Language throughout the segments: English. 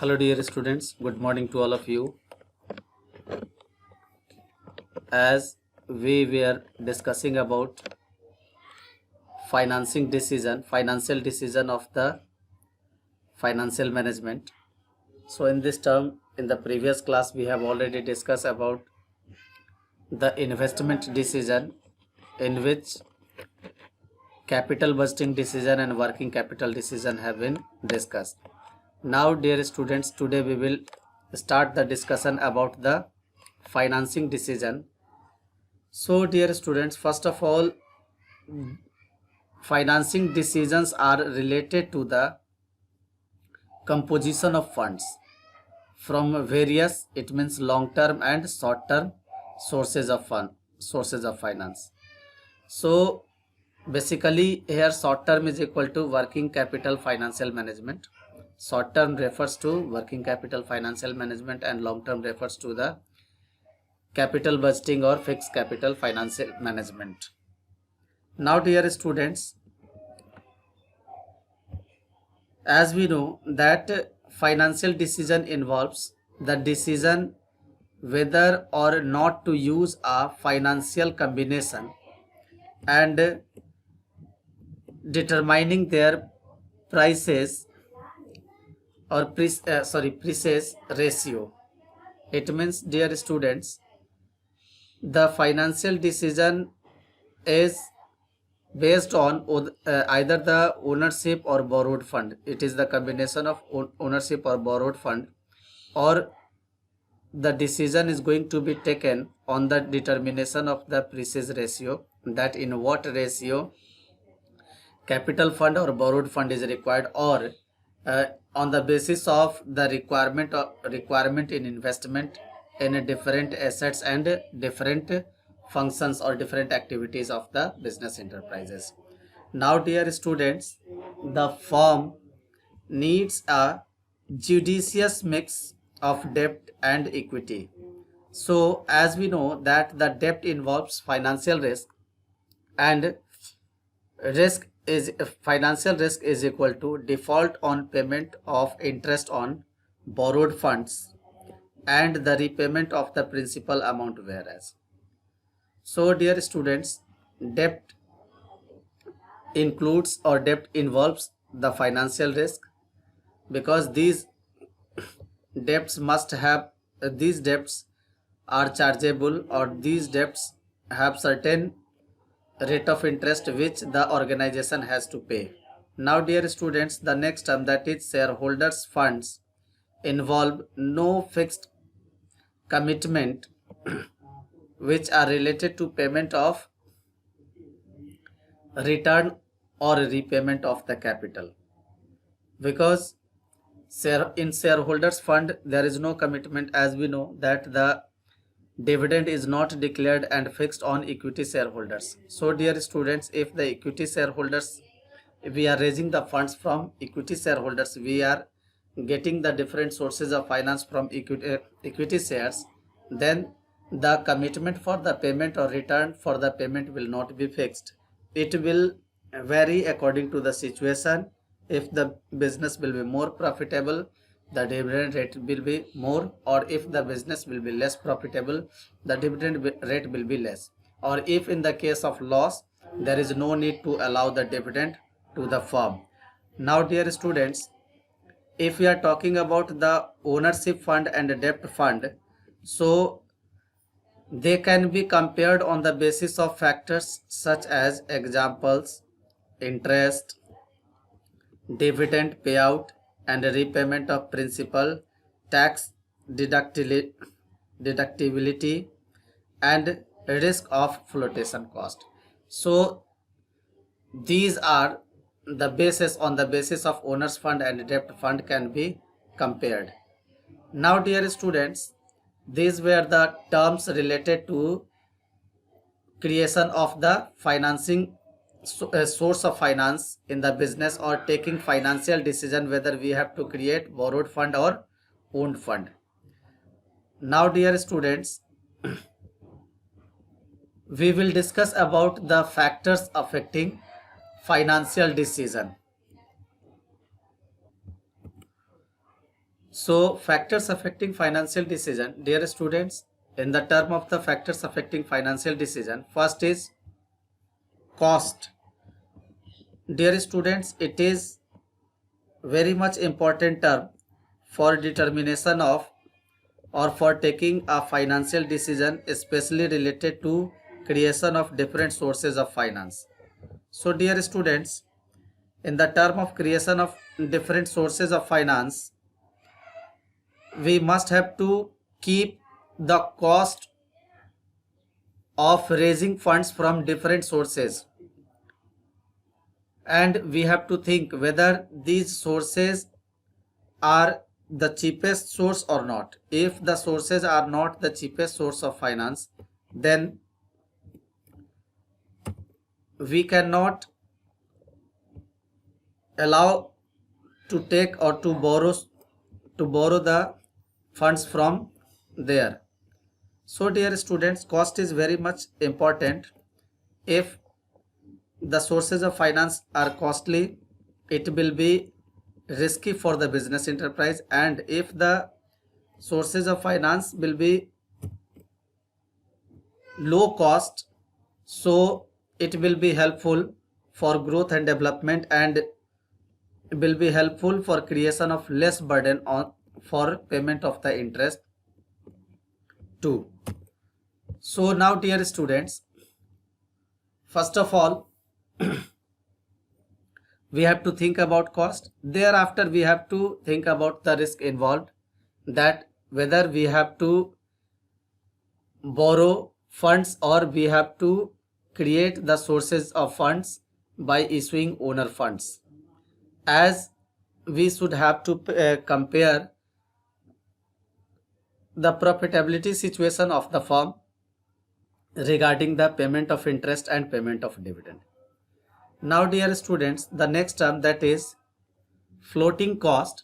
Hello dear students, good morning to all of you. As we were discussing about financial decision of the financial management. So in this term, in the previous class, we have already discussed about the investment decision, in which capital budgeting decision and working capital decision have been discussed. Now dear students, today we will start the discussion about the financing decision. So dear students, first of all, financing decisions are related to the composition of funds from various, it means long term and short term sources of finance. So basically here short term is equal to working capital financial management. Short term refers to working capital financial management and long term refers to the capital budgeting or fixed capital financial management. Now dear students, as we know that financial decision involves the decision whether or not to use a financial combination and determining their prices or prices ratio. It means dear students, the financial decision is based on either the ownership or borrowed fund. It is the combination of ownership or borrowed fund, or the decision is going to be taken on the determination of the prices ratio, that in what ratio capital fund or borrowed fund is required, or on the basis of the requirement in investment in different assets and different functions or different activities of the business enterprises. Now dear students, the firm needs a judicious mix of debt and equity. So as we know that the debt involves financial risk, and risk is financial risk is equal to default on payment of interest on borrowed funds and the repayment of the principal amount, whereas. So dear students, debt includes or debt involves the financial risk, because these debts are chargeable, or these debts have certain rate of interest which the organization has to pay. Now dear students, the next term, that is shareholders funds, involve no fixed commitment which are related to payment of return or repayment of the capital, because in shareholders fund there is no commitment, as we know that the dividend is not declared and fixed on equity shareholders. So dear students, if the equity shareholders, if we are raising the funds from equity shareholders, we are getting the different sources of finance from equity shares, then the commitment for the payment or return for the payment will not be fixed. It will vary according to the situation. If the business will be more profitable, the dividend rate will be more, or if the business will be less profitable, the dividend rate will be less, or if in the case of loss, there is no need to allow the dividend to the firm. Now dear students, if we are talking about the ownership fund and debt fund, so they can be compared on the basis of factors such as examples, interest, dividend payout and repayment of principal, tax deductibility, and risk of flotation cost. So these are the basis, on the basis of owners fund and debt fund can be compared. Now dear students, these were the terms related to creation of the financing source of finance in the business, or taking financial decision whether we have to create borrowed fund or owned fund. Now dear students, we will discuss about the factors affecting financial decision. So factors affecting financial decision, dear students, in the term of the factors affecting financial decision, first is cost. Dear students, it is very much important term for determination of or for taking a financial decision, especially related to creation of different sources of finance. So dear students, in the term of creation of different sources of finance, we must have to keep the cost of raising funds from different sources, and we have to think whether these sources are the cheapest source or not. If the sources are not the cheapest source of finance, then we cannot allow to take or to borrow the funds from there. So dear students, cost is very much important. If the sources of finance are costly, it will be risky for the business enterprise, and if the sources of finance will be low cost, so it will be helpful for growth and development, and will be helpful for creation of less burden on for payment of the interest too. So now dear students, first of all, we have to think about cost. Thereafter we have to think about the risk involved, that whether we have to borrow funds or we have to create the sources of funds by issuing owner funds, as we should have to compare the profitability situation of the firm regarding the payment of interest and payment of dividend. Now dear students, the next term, that is floating cost.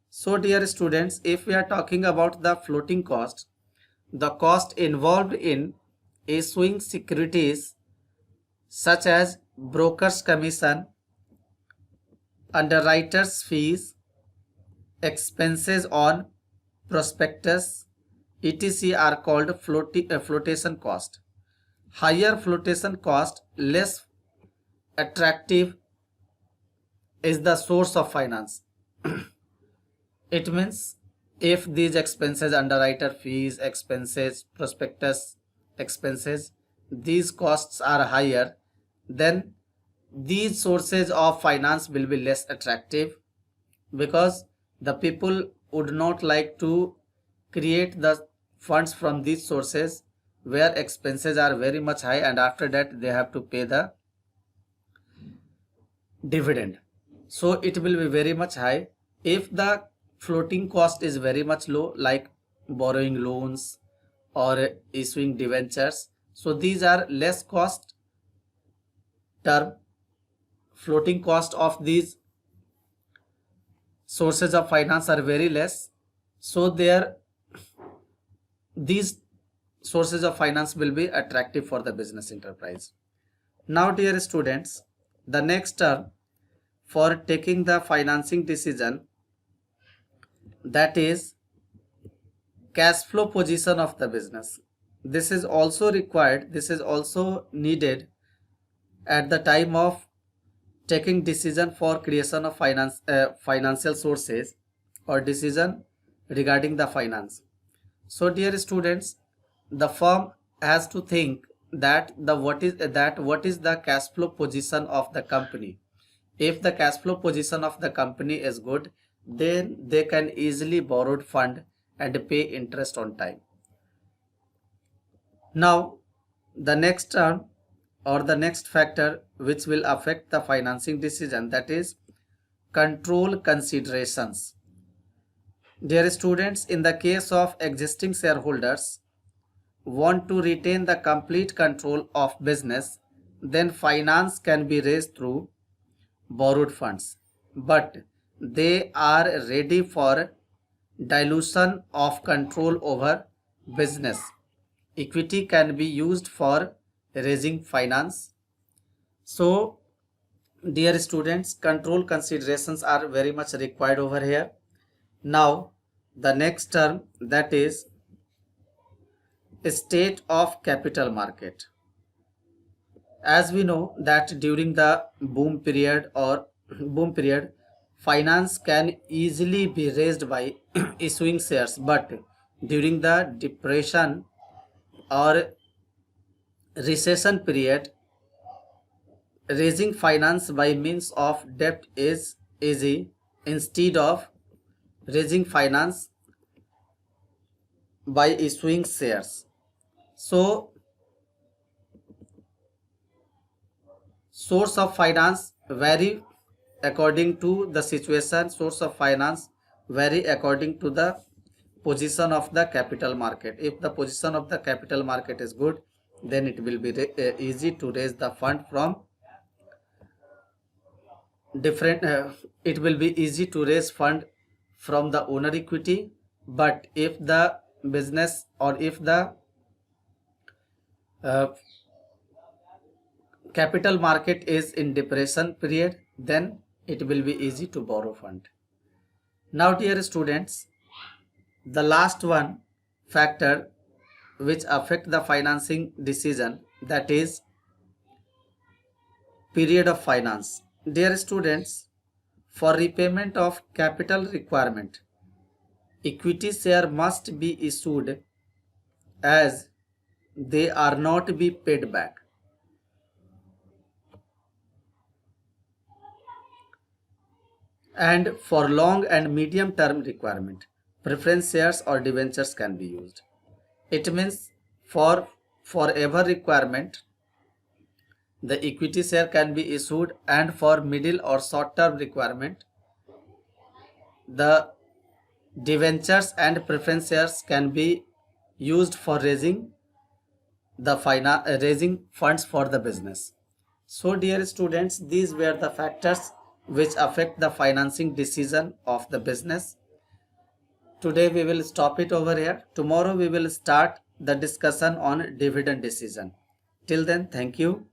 So dear students, if we are talking about the floating cost, the cost involved in issuing securities such as broker's commission, underwriter's fees, expenses on prospectus, etc. are called flotation cost. Higher flotation cost, less attractive is the source of finance. It means if these expenses, underwriter fees, expenses, prospectus expenses, these costs are higher, then these sources of finance will be less attractive, because the people would not like to create the funds from these sources where expenses are very much high, and after that they have to pay the dividend. So it will be very much high. If the floating cost is very much low, like borrowing loans or issuing debentures, so these are less cost term. Floating cost of these sources of finance are very less, so these sources of finance will be attractive for the business enterprise. Now dear students, the next term for taking the financing decision, that is cash flow position of the business. This is also required, this is also needed at the time of taking decision for creation of financial sources or decision regarding the finance. So dear students, the firm has to think that what is the cash flow position of the company. If the cash flow position of the company is good, then they can easily borrow fund and pay interest on time. Now the next term or the next factor which will affect the financing decision, that is control considerations. Dear students, in the case of existing shareholders want to retain the complete control of business, then finance can be raised through borrowed funds, but they are ready for dilution of control over business. Equity can be used for raising finance. So dear students, control considerations are very much required over here. Now the next term, that is state of capital market. As we know that during the boom period, finance can easily be raised by issuing shares, but during the depression or recession period, raising finance by means of debt is easy instead of raising finance by issuing shares. So source of finance vary according to the situation. Source of finance vary according to the position of the capital market. If the position of the capital market is good, then it will be easy to raise the fund from different it will be easy to raise fund from the owner equity. But if the business or if the uh, capital market is in depression period, then it will be easy to borrow fund. Now dear students, the last one factor which affect the financing decision, that is period of finance. Dear students, for repayment of capital requirement, equity share must be issued as they are not be paid back. And for long and medium term requirement, preference shares or debentures can be used. It means for forever requirement, the equity share can be issued, and for middle or short term requirement, the debentures and preference shares can be used for raising raising funds for the business. So dear students, these were the factors which affect the financing decision of the business. Today we will stop it over here. Tomorrow we will start the discussion on dividend decision. Till then, thank you.